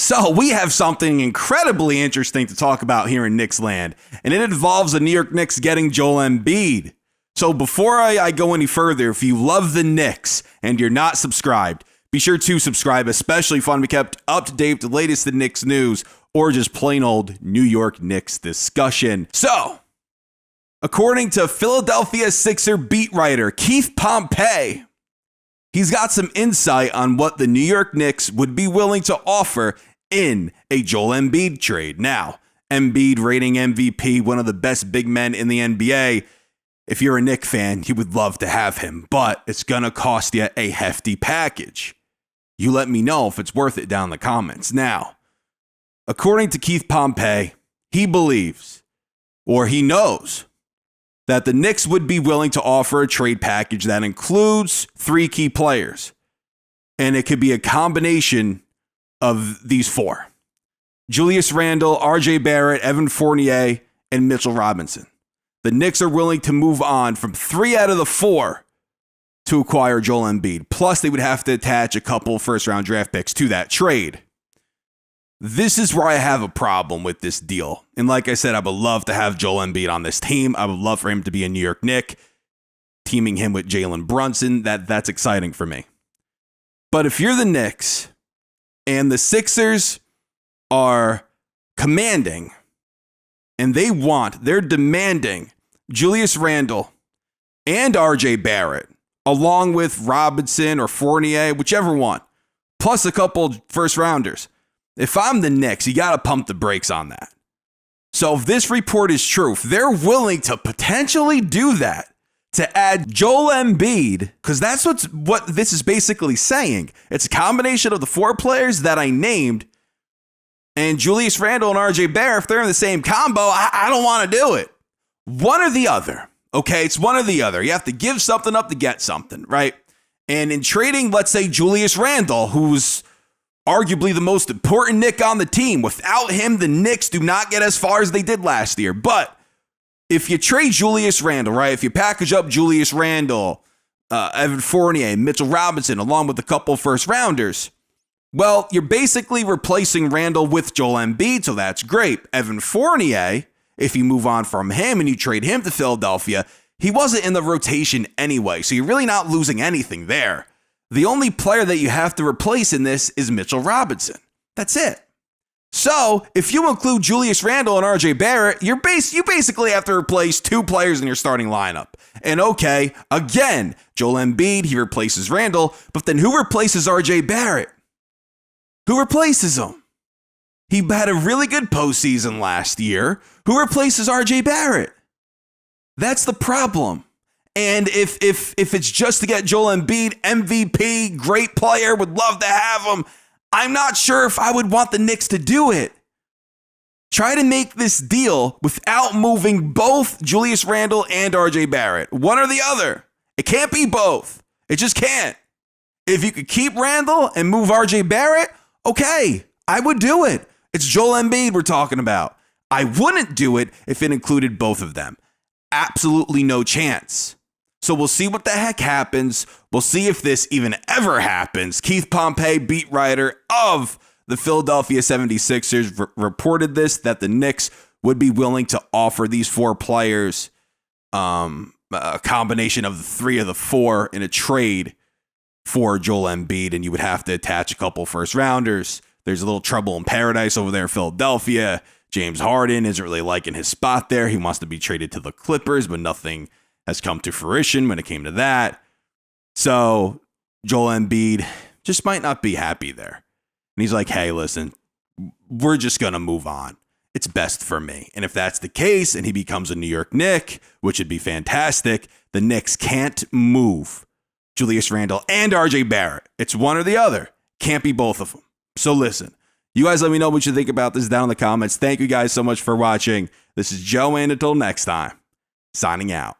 So we have something incredibly interesting to talk about here in Knicks land, and it involves the New York Knicks getting Joel Embiid. So before I go any further, if you love the Knicks and you're not subscribed, be sure to subscribe, especially if you want to be kept up to date with the latest in Knicks news or just plain old New York Knicks discussion. So, according to Philadelphia Sixer beat writer Keith Pompey, he's got some insight on what the New York Knicks would be willing to offer in a Joel Embiid trade. Now, Embiid reigning MVP, one of the best big men in the NBA. If you're a Knicks fan, you would love to have him, but it's going to cost you a hefty package. You let me know if it's worth it down in the comments. Now, according to Keith Pompey, he believes, or he knows, that the Knicks would be willing to offer a trade package that includes 3 key players. And it could be a combination of these 4. Julius Randle, RJ Barrett, Evan Fournier, and Mitchell Robinson. The Knicks are willing to move on from 3 out of the 4 to acquire Joel Embiid. Plus, they would have to attach a couple first-round draft picks to that trade. This is where I have a problem with this deal. And like I said, I would love to have Joel Embiid on this team. I would love for him to be a New York Knick, teaming him with Jalen Brunson. That's exciting for me. But if you're the Knicks and the Sixers are commanding and they're demanding Julius Randle and RJ Barrett, along with Robinson or Fournier, whichever one, plus a couple first rounders. If I'm the Knicks, you got to pump the brakes on that. So if this report is true, if they're willing to potentially do that, to add Joel Embiid, because that's what this is basically saying. It's a combination of the 4 players that I named, and Julius Randle and RJ Barrett, if they're in the same combo, I don't want to do it. One or the other. Okay, it's one or the other. You have to give something up to get something, right? And in trading, let's say Julius Randle, who's arguably the most important Knick on the team. Without him, the Knicks do not get as far as they did last year. But if you trade Julius Randle, right? If you package up Julius Randle, Evan Fournier, Mitchell Robinson, along with a couple first rounders, well, you're basically replacing Randle with Joel Embiid, so that's great. Evan Fournier, if you move on from him and you trade him to Philadelphia, he wasn't in the rotation anyway, so you're really not losing anything there. The only player that you have to replace in this is Mitchell Robinson. That's it. So if you include Julius Randle and RJ Barrett, you basically have to replace 2 players in your starting lineup. And okay, again, Joel Embiid, he replaces Randle, but then who replaces RJ Barrett? Who replaces him? He had a really good postseason last year. Who replaces RJ Barrett? That's the problem. And if it's just to get Joel Embiid, MVP, great player, would love to have him, I'm not sure if I would want the Knicks to do it. Try to make this deal without moving both Julius Randle and RJ Barrett. One or the other. It can't be both. It just can't. If you could keep Randle and move RJ Barrett, okay, I would do it. It's Joel Embiid we're talking about. I wouldn't do it if it included both of them. Absolutely no chance. So we'll see what the heck happens. We'll see if this even ever happens. Keith Pompey, beat writer of the Philadelphia 76ers, reported this, that the Knicks would be willing to offer these 4 players a combination of the 3 of the 4 in a trade for Joel Embiid, and you would have to attach a couple first rounders. There's a little trouble in paradise over there in Philadelphia. James Harden isn't really liking his spot there. He wants to be traded to the Clippers, but nothing has come to fruition when it came to that. So Joel Embiid just might not be happy there. And he's like, hey, listen, we're just going to move on. It's best for me. And if that's the case and he becomes a New York Knick, which would be fantastic, the Knicks can't move Julius Randle and RJ Barrett. It's one or the other. Can't be both of them. So listen, you guys let me know what you think about this down in the comments. Thank you guys so much for watching. This is Joe, and until next time, signing out.